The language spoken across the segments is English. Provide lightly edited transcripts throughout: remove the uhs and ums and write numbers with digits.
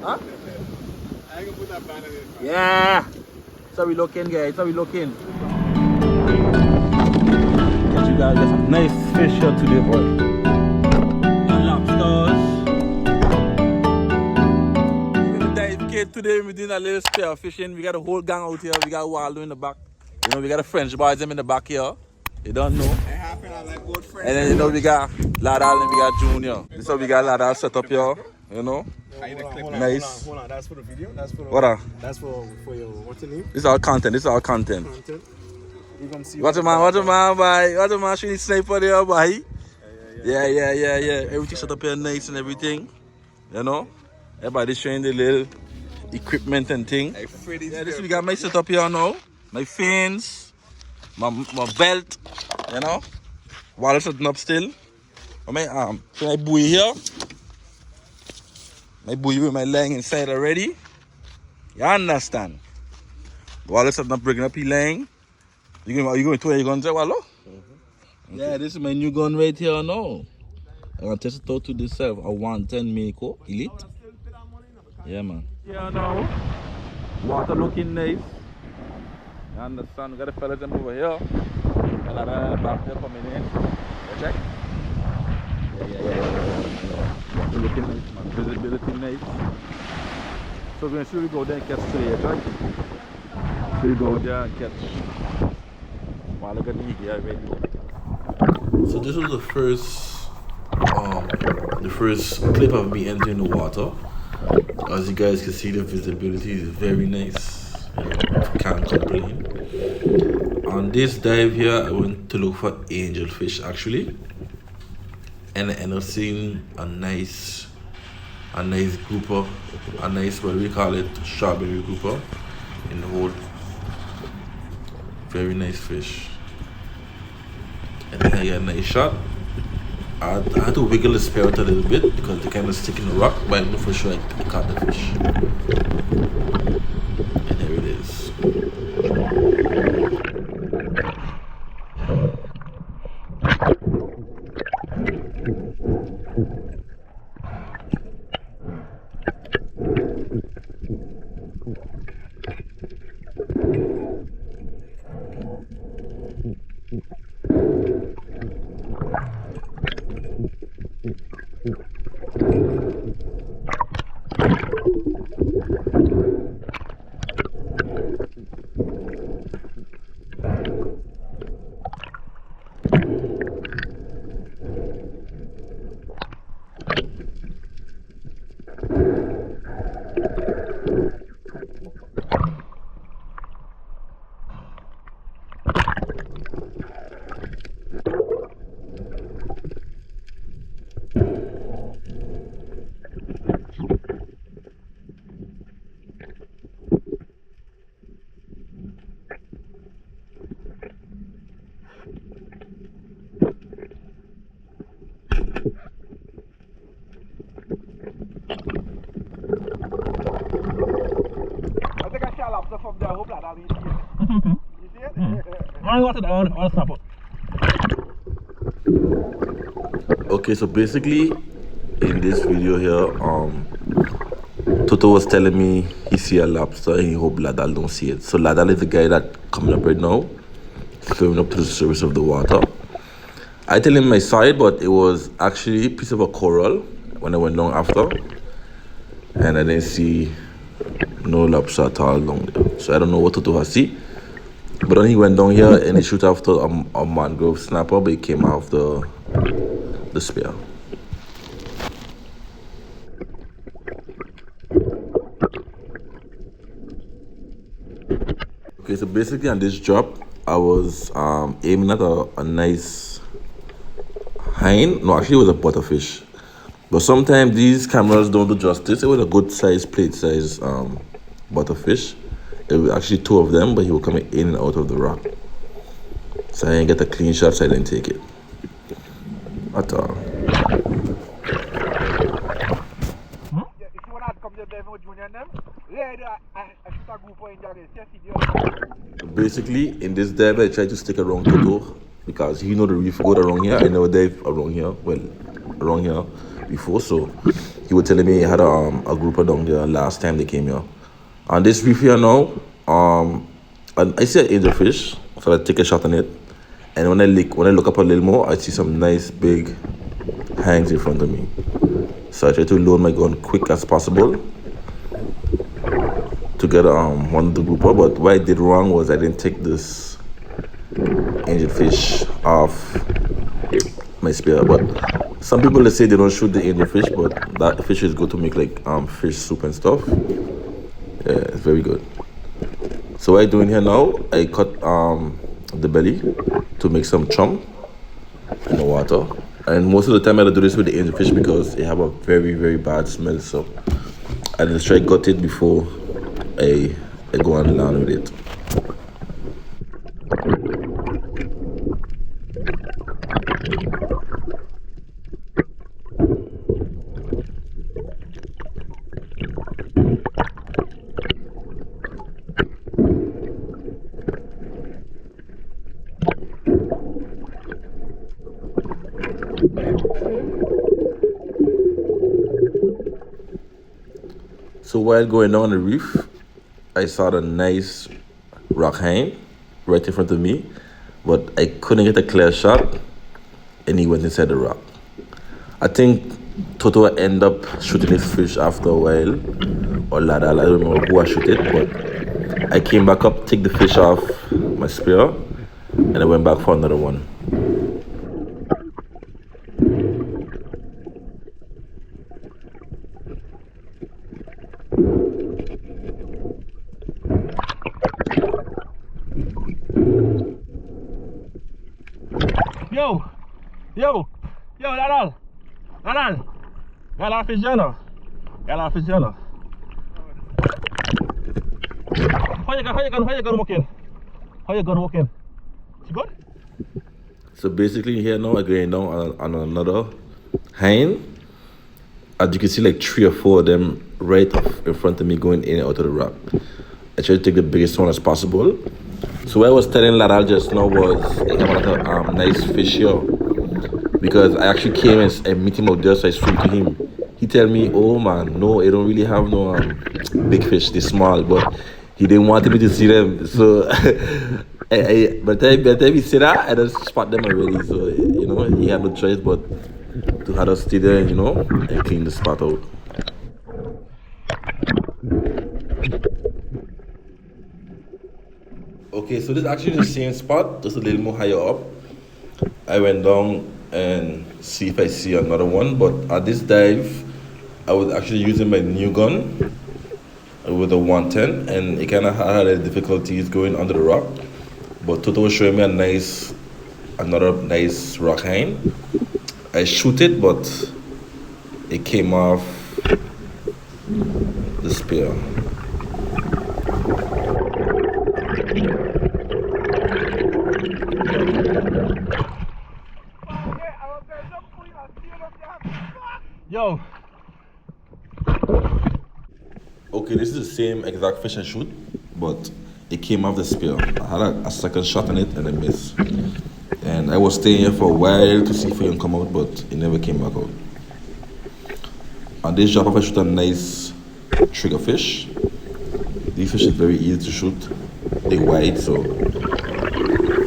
Huh? I can put that banner in. Yeah. So we looking, guys. So we looking. Get you guys get some nice fish here today, boy. And lobsters. We're gonna dive kid today. We're doing a little spear fishing. We got a whole gang out here. We got Waldo in the back. You know, we got a French boys them in the back here. You don't know. It happened on like both friends. And then you know we got Ladal and we got Junior. This is how we got Ladal set up here. You know. Nice. Hold on. That's for the video. That's for the, What? That's for your what's the name? This is our content. This is our content. You gonna see What a man, boy. What a man, shooting sniper there, boy. Yeah. Everything set up here nice and everything. You know? Everybody showing the little equipment and thing. Yeah, this we got my setup here now. My fins, my belt, you know. While setting up still. My buoy here. My buoy with my leg inside already. You understand? While setting up, bringing up his leg. You going to where you going to say, Wallo? Mm-hmm. Yeah, this is my new gun right here now. I'm going to test it out to this self. A 110 Mako Elite. Yeah, man. Yeah, now. Water looking nice. You understand? We got the fellas them over here. And another back there coming in. You check? Yeah. Water looking nice, man. Visibility nice. So we're going to see we go there and catch today, right? So we go there and catch. So this was the first clip of me entering the water. As you guys can see, the visibility is very nice. Can't complain. On this dive here, I went to look for angelfish actually, and I ended up seeing a nice grouper, a nice what we call it strawberry grouper in the hole. Very nice fish. And then I got a nice shot. I had to wiggle the spear out a little bit because they kind of stick in the rock, but I know for sure I caught the fish. And there it is. Okay, so basically in this video here, Toto was telling me he see a lobster and he hope Ladal don't see it. So Ladal is the guy that coming up right now, swimming up to the surface of the water. I tell him I saw it, but it was actually a piece of a coral when I went down after, and I didn't see no lobster at all down there. So I don't know what Toto has see. But then he went down here and he shoot after a mangrove snapper, but he came off the spear. Okay, so basically on this drop, I was aiming at a nice hind. No, actually it was a butterfish. But sometimes these cameras don't do justice. It was a good size, plate size butterfish. It was actually two of them, but he was coming in and out of the rock. So I didn't get a clean shot, so I didn't take it at all. Basically, in this dive, I tried to stick around Toto because he know the reef go around here. I never dive around here, around here before, so he was telling me he had a grouper down there last time they came here. On this reef here now, and I see an angelfish, so I take a shot on it. And when I look up a little more, I see some nice big hangs in front of me. So I try to load my gun quick as possible to get one of the grouper. But what I did wrong was I didn't take this angelfish off my spear. But some people, they say they don't shoot the angelfish, but that fish is good to make like fish soup and stuff. Yeah, it's very good. So what I doing here now, I cut the belly to make some chum in the water. And most of the time I do this with the angelfish because they have a very, very bad smell. So I just try to gut it before I go on land with it. So while going down the reef, I saw the nice rock hang right in front of me, but I couldn't get a clear shot, and he went inside the rock. I think Toto ended up shooting his fish after a while, or Ladal, I don't remember who I shot it, but I came back up, take the fish off my spear, and I went back for another one. Yo, Ladal. Got our fish here now. How you gonna walk in? It's good? So basically here now I'm going down on another hang. As you can see, like 3 or 4 of them right in front of me going in and out of the rock. I try to take the biggest one as possible. So what I was telling Ladal just now was I have a nice fish here. Because I actually came and meet him out there, so I swim to him. He tell me, oh man, no, I don't really have no big fish, they small, but he didn't want me to see them. So by the time he said that, I just spot them already. So, you know, he had no choice but to have us stay there, you know, and clean the spot out. Okay, so this is actually the same spot, just a little more higher up. I went down and see if I see another one, but at this dive I was actually using my new gun with a 110, and it kind of had difficulties going under the rock, but Toto was showing me another nice rock hang. I shoot it, but it came off the spear. Yo. Okay, this is the same exact fish I shoot, but it came off the spear. I had a second shot on it and I missed. And I was staying here for a while to see if it can come out, but it never came back out. On this job, I shoot a nice trigger fish. These fish is very easy to shoot. They're wide, so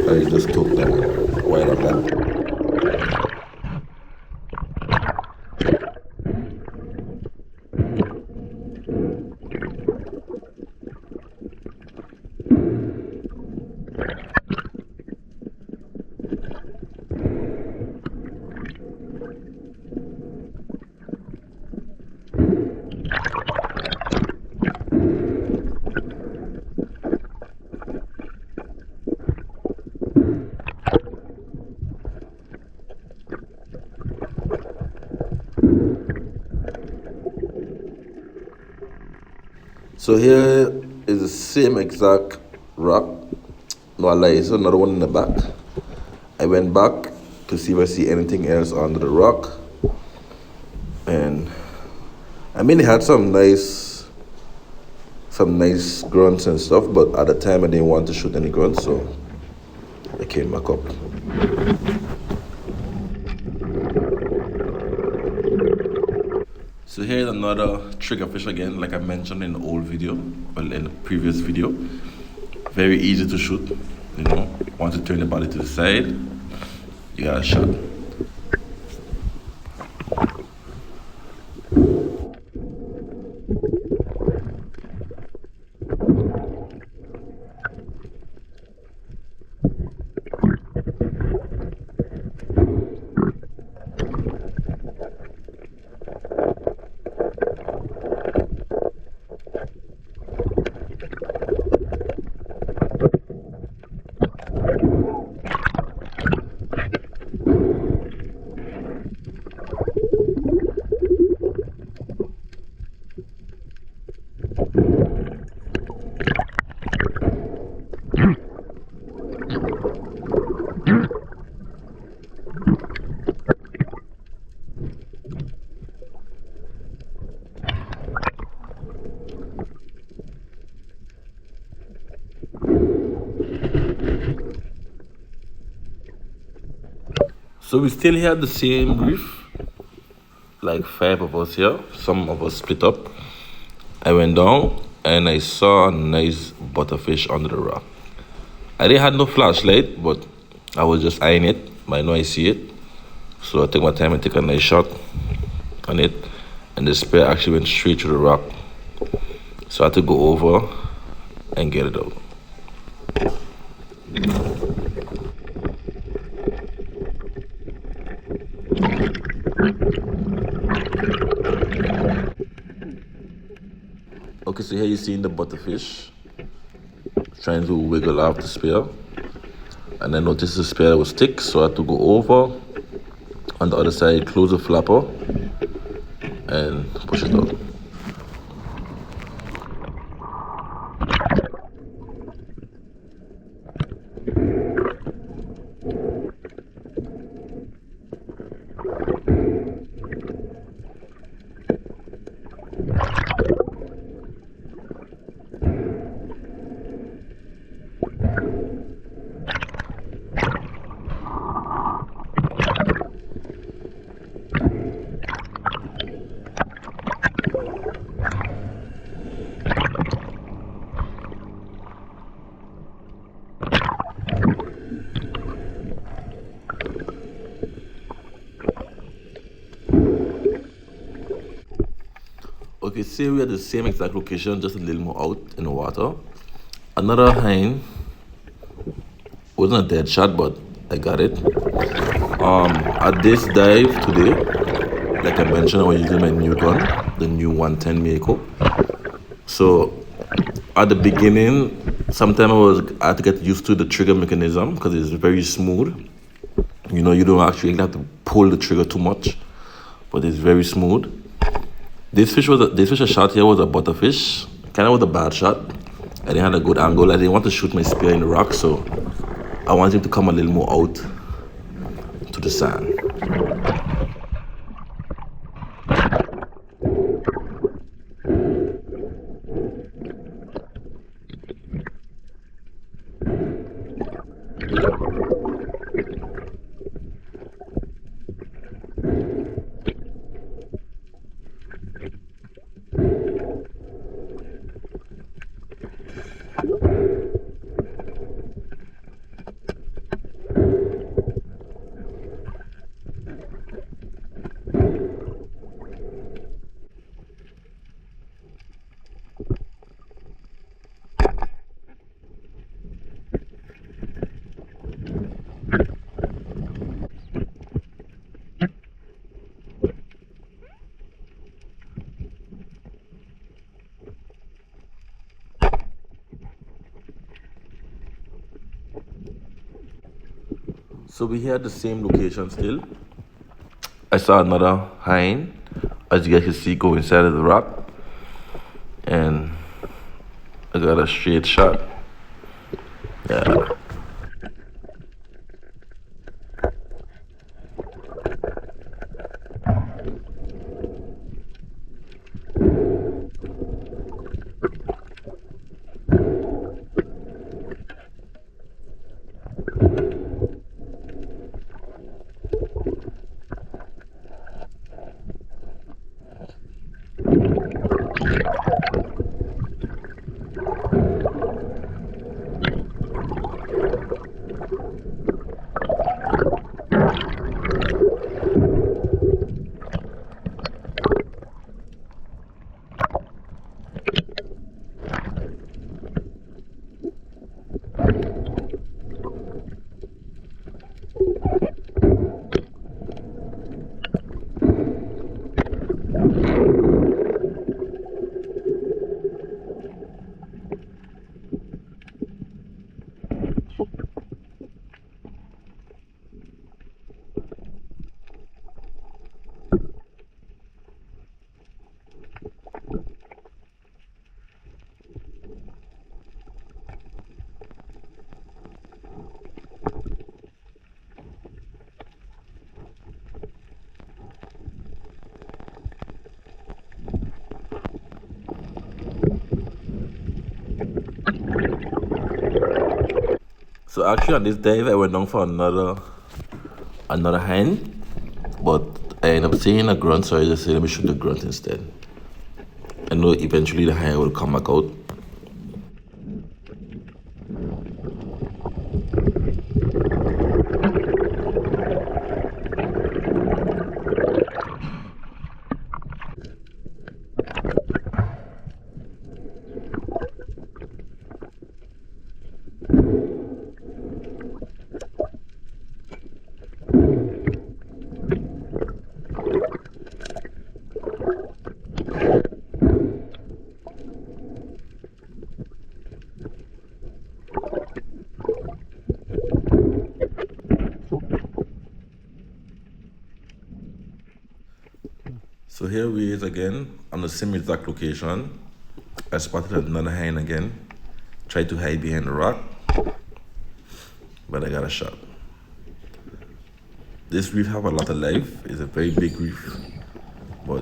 I just took them wide like that. So here is the same exact rock. No, I lie, it's another one in the back. I went back to see if I see anything else under the rock. And I mean, it had some nice grunts and stuff, but at the time I didn't want to shoot any grunts, so I came back up. So here's another trigger fish again, like I mentioned in the old video, well, in the previous video. Very easy to shoot, you know. Once you turn the body to the side, you got a shot. So we still here at the same reef, like 5 of us here. Some of us split up. I went down and I saw a nice butterfish under the rock. I didn't have no flashlight, but I was just eyeing it. But I know I see it. So I took my time and took a nice shot on it. And the spear actually went straight through the rock. So I had to go over and get it out. Okay, so here you see the butterfish trying to wiggle off the spear, and I noticed the spear was thick, so I had to go over on the other side, close the flapper, and push it out. Okay, say we're at the same exact location, just a little more out in the water. Another hind. Wasn't a dead shot, but I got it. At this dive today, like I mentioned, I was using my new gun, the new 110 Mako. So at the beginning, sometimes I had to get used to the trigger mechanism because it's very smooth. You know, you don't actually have to pull the trigger too much, but it's very smooth. This fish I shot here was a butterfish. Kind of was a bad shot. I didn't have a good angle. I didn't want to shoot my spear in the rock, so I wanted him to come a little more out to the sand. So we're here at the same location still. I saw another hind, as you guys can see, go inside of the rock. And I got a straight shot. Yeah. So actually on this dive I went down for another hind, but I ended up seeing a grunt, so I just said let me shoot the grunt instead. I know eventually the hind will come back out. So here we is again on the same exact location. I spotted another hind again. Tried to hide behind the rock, but I got a shot. This reef have a lot of life. It's a very big reef, but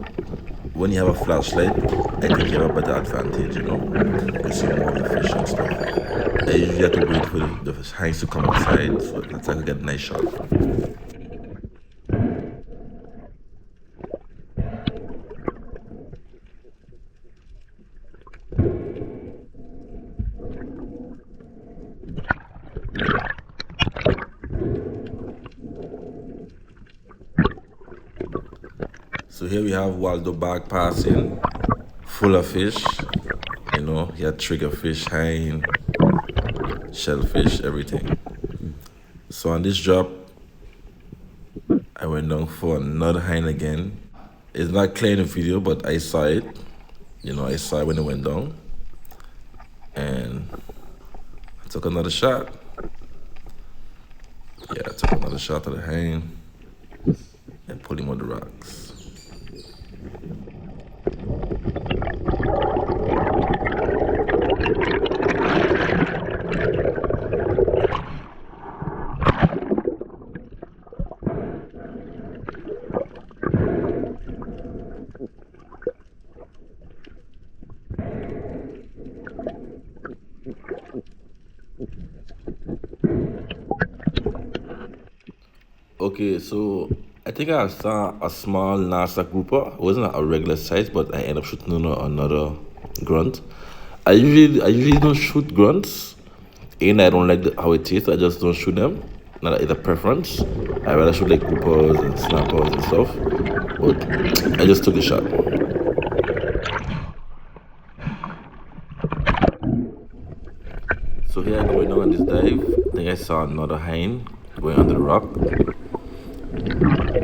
when you have a flashlight, I think you have a better advantage, you know? You can see more of the fish and stuff. I usually have to wait for the hinds to come outside, so that's how I can get a nice shot. So here we have Waldo bag passing, full of fish. You know, he had triggerfish, hind, shellfish, everything. So on this drop, I went down for another hind again. It's not clear in the video, but I saw it. You know, I saw it when it went down. And I took another shot. Yeah, I took another shot at the hind and pulled him on the rocks. Okay, so I think I saw a small NASA grouper. It wasn't a regular size, but I ended up shooting another grunt. I usually don't shoot grunts, and I don't like how it tastes. I just don't shoot them. Not that it's a preference. I rather shoot like groupers and snappers and stuff. But I just took a shot. So here I'm going on this dive. I think I saw another hind going under the rock.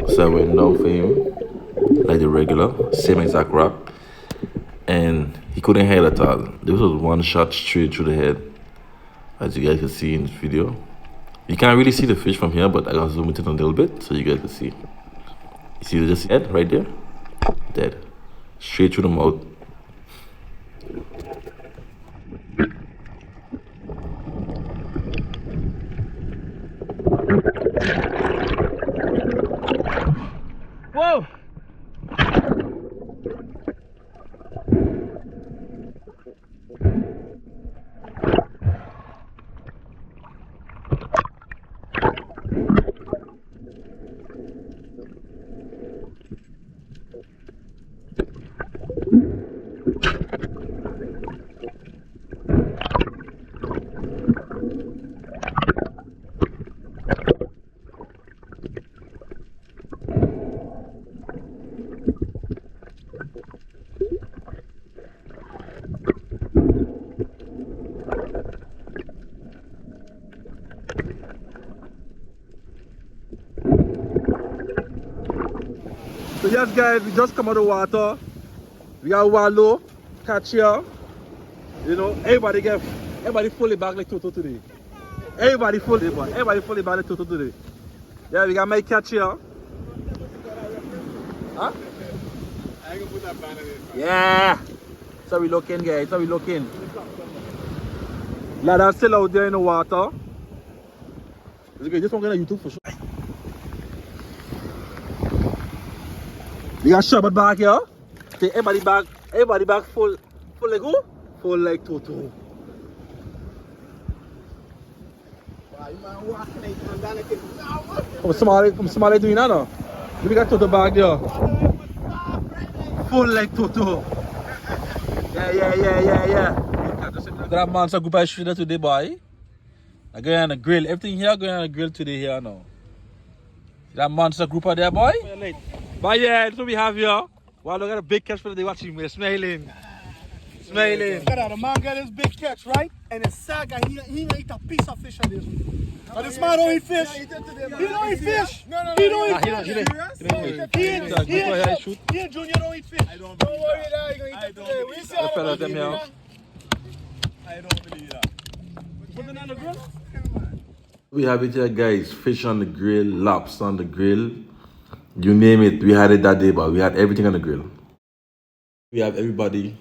So I went down for him, like the regular, same exact rock. And he couldn't hide at all. This was one shot straight through the head, as you guys can see in this video. You can't really see the fish from here, but I gotta zoom it in a little bit so you guys can see. You see just head right there? Dead. Straight through the mouth. Whoa! So yes guys, we just come out of the water. We got Waldo, catch here. You know, everybody fully back like Toto today. Everybody fully back like Toto today. Yeah, we got my catch here. Huh? I ain't gonna put that banner in. Yeah. So we looking guys, so we looking. Ladder still out there in the water. This one gonna YouTube for sure. We got Shabbat back here. Take everybody back full like who? Full like Toto. Come Somali doing that now? We got Toto bag there. Full like Toto. Yeah. That man's a group of shooter today, boy. I go on a grill. Everything here going on a grill today here now. That monster grouper there, boy. But yeah, that's what we have here. Wow, look at a big catch for the day watching me. Smiling. Look at that, the man got his big catch, right? And his saga, he ain't eat a piece of fish on this one. But this man don't eat fish. He don't eat fish. He don't eat fish. He and Junior don't eat fish. Don't worry, that you're gonna eat it today. We see all of them here. I don't believe that. Put it on the grill? We have it here, guys. Fish on the grill, lobster on the grill. You name it, we had it that day, but we had everything on the grill. We have everybody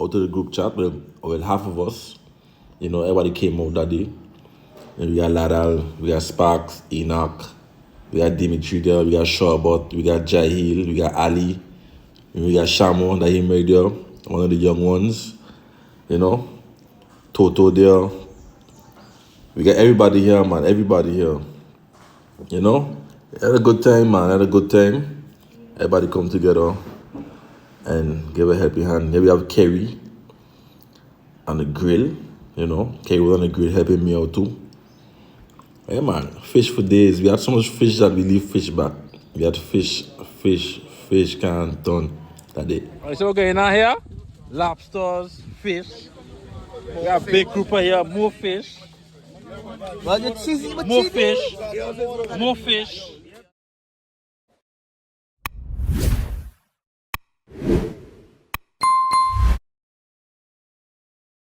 out of the group chat, well, half of us. You know, everybody came out that day. And we got Ladal, we got Sparks, Enoch, we got Dimitri there, we got Shawbot, we got Jahil, we got Ali, and we got Shamo that he made there, one of the young ones. You know, Toto there. We got everybody here, man, everybody here. You know, had a good time, man, had a good time. Everybody come together and give a helping hand. Here we have Kerry on the grill, you know. Kerry was on the grill helping me out too. Hey man, fish for days. We had so much fish that we leave fish back. We had fish can't done that day. Alright, so we're going on here. Lobsters, fish. We got a big grouper here, more fish. More fish.